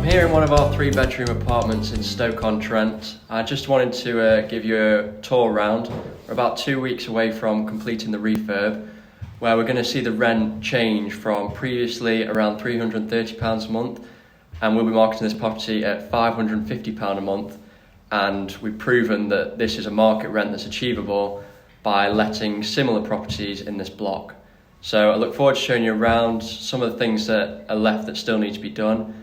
here in one of our 3-bedroom apartments in Stoke-on-Trent. I just wanted to give you a tour around. We're about 2 weeks away from completing the refurb, where we're going to see the rent change from previously around £330 a month, and we'll be marketing this property at £550 a month. And we've proven that this is a market rent that's achievable by letting similar properties in this block. So I look forward to showing you around some of the things that are left that still need to be done,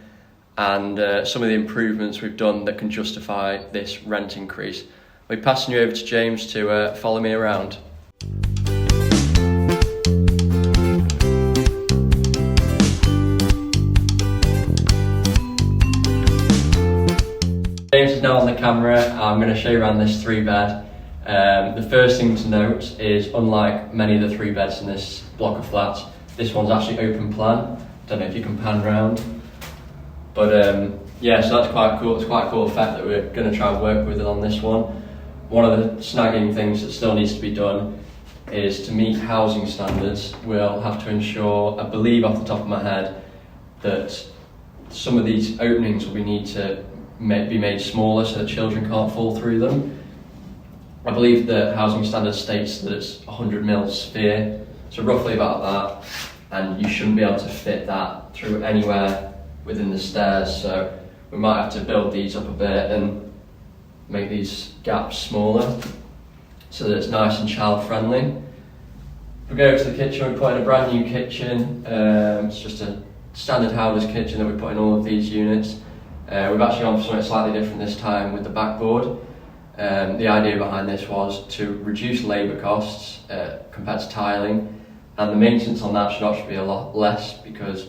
and some of the improvements we've done that can justify this rent increase. I'll be passing you over to James to follow me around. James is now on the camera. I'm going to show you around this 3-bed. The first thing to note is, unlike many of the 3-beds in this block of flats, this one's actually open plan. Don't know if you can pan round. But yeah, so that's quite cool. It's quite a cool effect that we're going to try and work with on this one. One of the snagging things that still needs to be done is, to meet housing standards, we'll have to ensure, I believe off the top of my head, that some of these openings will need to be made smaller so that children can't fall through them. I believe the housing standard states that it's 100mm sphere, so roughly about that, and you shouldn't be able to fit that through anywhere within the stairs, so we might have to build these up a bit and make these gaps smaller so that it's nice and child friendly. If we go to the kitchen, we put in a brand new kitchen. It's just a standard Howders kitchen that we put in all of these units. We've actually gone for something slightly different this time with the backboard. The idea behind this was to reduce labour costs compared to tiling, and the maintenance on that should actually be a lot less because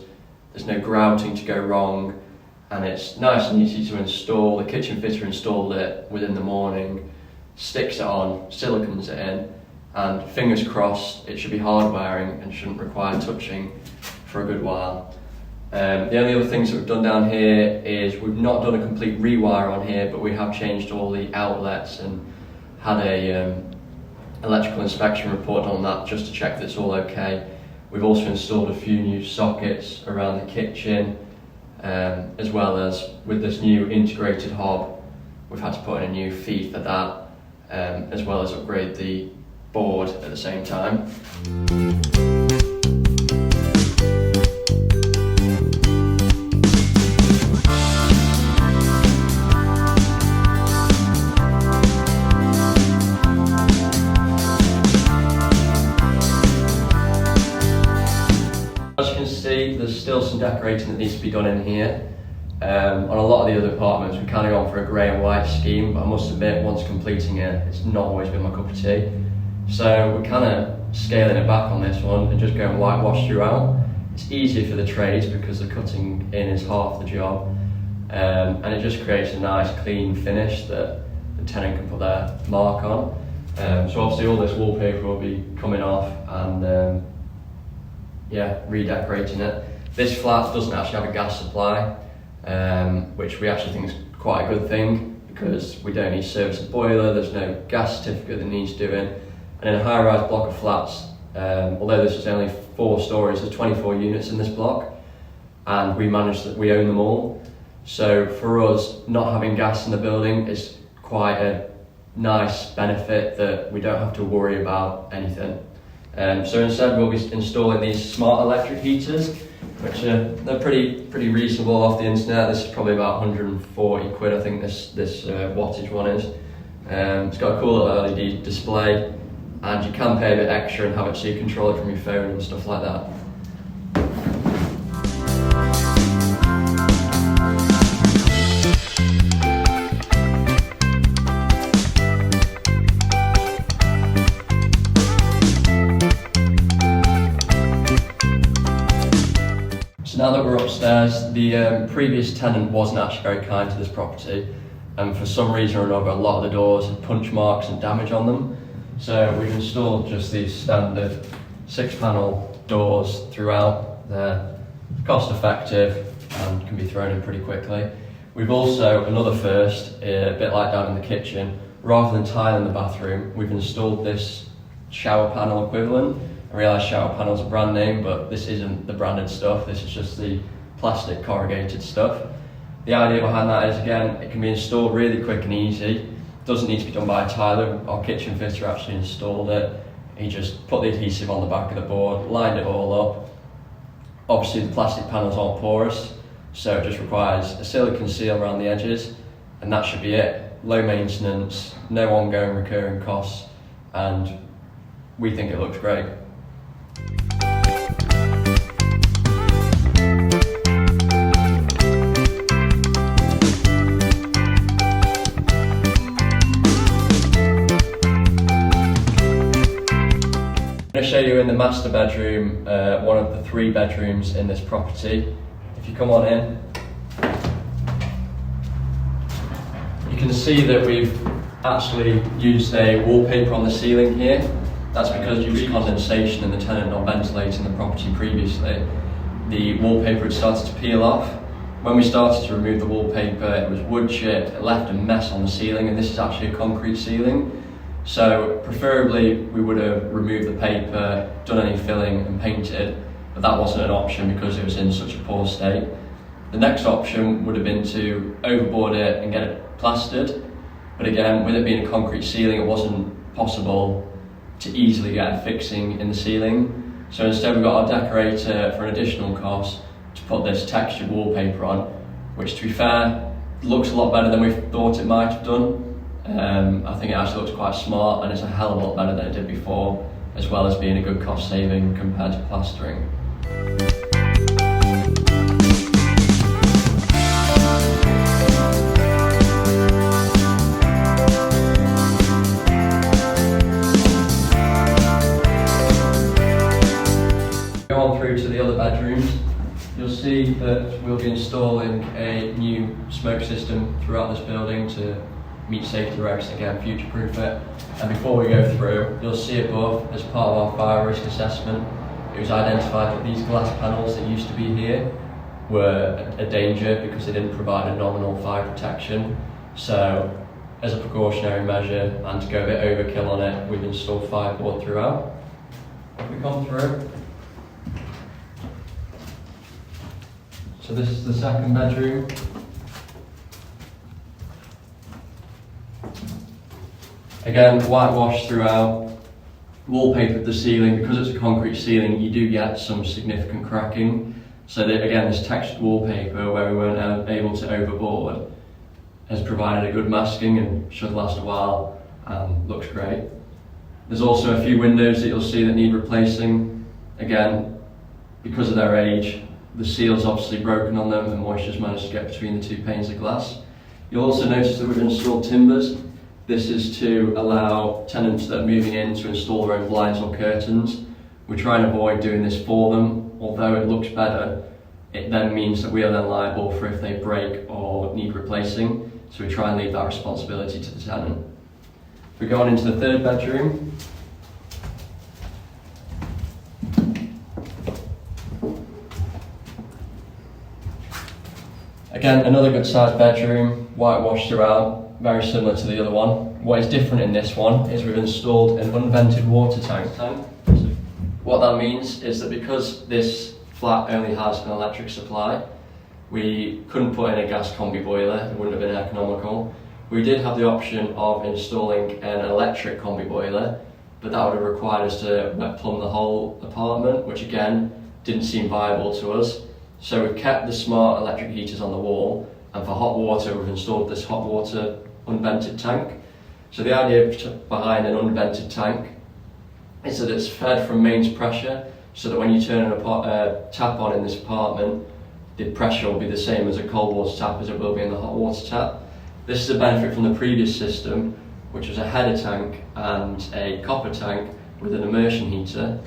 there's no grouting to go wrong, and it's nice and easy to install. The kitchen fitter installed it within the morning, sticks it on, silicons it in, and fingers crossed it should be hard wearing and shouldn't require touching for a good while. The only other things that we've done down here is we've not done a complete rewire on here, but we have changed all the outlets and had a electrical inspection report on that just to check that it's all okay. We've also installed a few new sockets around the kitchen, as well as with this new integrated hob, we've had to put in a new feed for that, as well as upgrade the board at the same time. As you can see, there's still some decorating that needs to be done in here. On a lot of the other apartments, we've kind of gone for a grey and white scheme, but I must admit, once completing it, it's not always been my cup of tea. So we're kind of scaling it back on this one and just going whitewash throughout. It's easier for the trades because the cutting in is half the job, and it just creates a nice clean finish that the tenant can put their mark on. So obviously all this wallpaper will be coming off and yeah, redecorating it. This flat doesn't actually have a gas supply, which we actually think is quite a good thing because we don't need to service a boiler, there's no gas certificate that needs doing. And in a high-rise block of flats, although this is only 4 stories, there's 24 units in this block, and we own them all. So for us, not having gas in the building is quite a nice benefit that we don't have to worry about anything. So instead we'll be installing these smart electric heaters, which they're pretty reasonable off the internet. This is probably about 140 quid, I think this wattage one is. It's got a cool little LED display, and you can pay a bit extra and have it so you control it from your phone and stuff like that. Now that we're upstairs, the previous tenant wasn't actually very kind to this property, and for some reason or another a lot of the doors had punch marks and damage on them. So we've installed just these standard 6-panel doors throughout. They're cost effective and can be thrown in pretty quickly. We've also, another first, a bit like down in the kitchen, rather than tiling the bathroom, we've installed this shower panel equivalent. I realise shower panel's a brand name, but this isn't the branded stuff, this is just the plastic corrugated stuff. The idea behind that is, again, it can be installed really quick and easy. It doesn't need to be done by a tiler. Our kitchen fitter actually installed it. He just put the adhesive on the back of the board, lined it all up. Obviously the plastic panels aren't porous, so it just requires a silicone seal around the edges, and that should be it. Low maintenance, no ongoing recurring costs, and we think it looks great. I'm going to show you in the master bedroom, one of the 3 bedrooms in this property. If you come on in, you can see that we've actually used a wallpaper on the ceiling here. That's because due to condensation and the tenant not ventilating the property previously, the wallpaper had started to peel off. When we started to remove the wallpaper, it was wood chip, it left a mess on the ceiling, and this is actually a concrete ceiling. So preferably we would have removed the paper, done any filling and painted, but that wasn't an option because it was in such a poor state. The next option would have been to overboard it and get it plastered, but again, with it being a concrete ceiling, it wasn't possible to easily get a fixing in the ceiling. So instead we got our decorator for an additional cost to put this textured wallpaper on, which, to be fair, looks a lot better than we thought it might have done. I think it actually looks quite smart, and it's a hell of a lot better than it did before, as well as being a good cost saving compared to plastering. Go on through to the other bedrooms. You'll see that we'll be installing a new smoke system throughout this building to meet safety regs and again future-proof it. And before we go through, you'll see above, as part of our fire risk assessment, it was identified that these glass panels that used to be here were a danger because they didn't provide a nominal fire protection. So as a precautionary measure and to go a bit overkill on it, we've installed fireboard throughout. If we come through, so this is the second bedroom. Again, whitewash throughout, wallpapered the ceiling. Because it's a concrete ceiling, you do get some significant cracking. So that, again, this textured wallpaper, where we weren't able to overboard, has provided a good masking and should last a while and looks great. There's also a few windows that you'll see that need replacing. Again, because of their age, the seal's obviously broken on them and moisture's managed to get between the 2 panes of glass. You'll also notice that we've installed timbers. This is to allow tenants that are moving in to install their own blinds or curtains. We try and avoid doing this for them. Although it looks better, it then means that we are then liable for if they break or need replacing. So we try and leave that responsibility to the tenant. If we go on into the third bedroom, again, another good sized bedroom, whitewashed throughout. Very similar to the other one. What is different in this one is we've installed an unvented water tank. What that means is that because this flat only has an electric supply, we couldn't put in a gas combi boiler, it wouldn't have been economical. We did have the option of installing an electric combi boiler, but that would have required us to wet plumb the whole apartment, which again didn't seem viable to us. So we've kept the smart electric heaters on the wall, and for hot water we've installed this hot water unvented tank. So the idea behind an unvented tank is that it's fed from mains pressure, so that when you turn a tap on in this apartment, the pressure will be the same as a cold water tap as it will be in the hot water tap. This is a benefit from the previous system, which was a header tank and a copper tank with an immersion heater.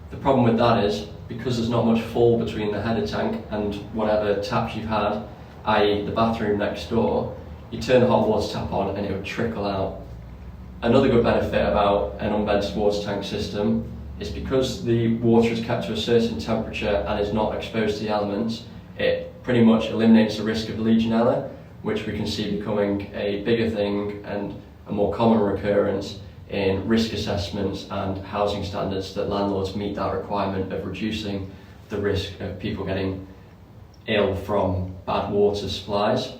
The problem with that is, because there's not much fall between the header tank and whatever taps you've had, i.e. the bathroom next door, you turn the hot water tap on and it would trickle out. Another good benefit about an unvented water tank system is because the water is kept to a certain temperature and is not exposed to the elements, it pretty much eliminates the risk of Legionella, which we can see becoming a bigger thing and a more common recurrence in risk assessments and housing standards, that landlords meet that requirement of reducing the risk of people getting ill from bad water supplies.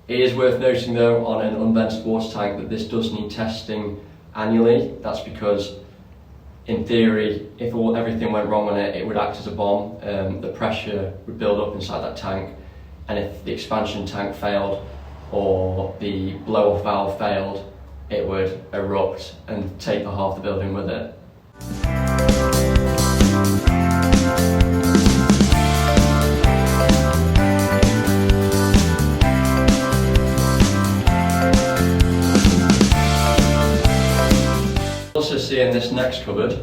It is worth noting though on an unvented water tank that this does need testing annually. That's because in theory, if everything went wrong on it, it would act as a bomb. The pressure would build up inside that tank, and if the expansion tank failed or the blow-off valve failed, it would erupt and take the half the building with it. Also see in this next cupboard,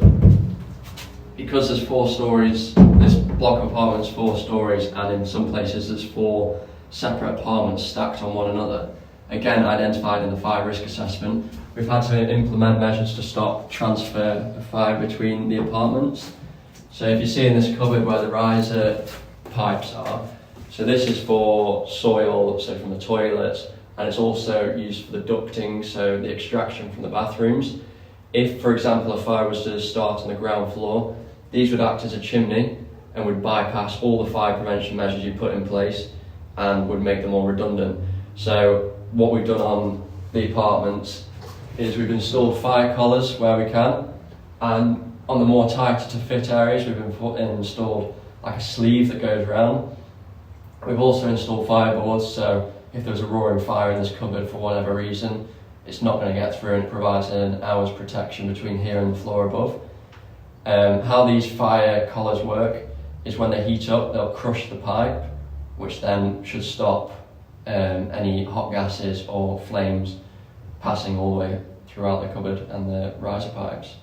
because there's 4 stories, this block of apartments 4 stories, and in some places there's 4 separate apartments stacked on one another. Again, identified in the fire risk assessment, we've had to implement measures to stop transfer of fire between the apartments. So if you see in this cupboard where the riser pipes are, so this is for soil, so from the toilets, and it's also used for the ducting, so the extraction from the bathrooms. If, for example, a fire was to start on the ground floor, these would act as a chimney and would bypass all the fire prevention measures you put in place and would make them all redundant. So what we've done on the apartments is we've installed fire collars where we can, and on the more tighter to fit areas we've installed like a sleeve that goes around. We've also installed fireboards, so if there's a roaring fire in this cupboard for whatever reason, it's not going to get through, and it provides an hour's protection between here and the floor above. How these fire collars work is when they heat up, they'll crush the pipe, which then should stop any hot gases or flames passing all the way throughout the cupboard and the riser pipes.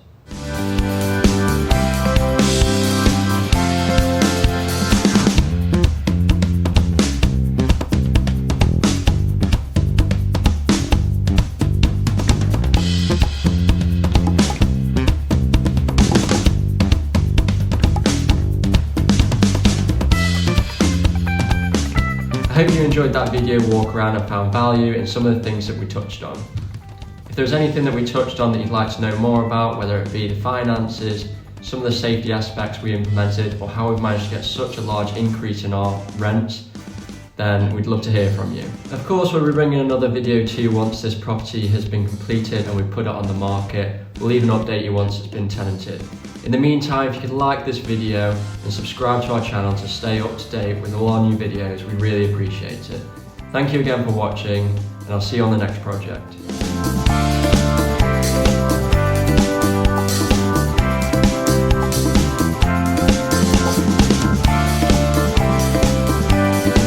I hope you enjoyed that video walk around and found value in some of the things that we touched on. If there's anything that we touched on that you'd like to know more about, whether it be the finances, some of the safety aspects we implemented, or how we've managed to get such a large increase in our rents, then we'd love to hear from you. Of course, we'll be bringing another video to you once this property has been completed and we've put it on the market. We'll even update you once it's been tenanted. In the meantime, if you could like this video and subscribe to our channel to stay up to date with all our new videos, we really appreciate it. Thank you again for watching, and I'll see you on the next project.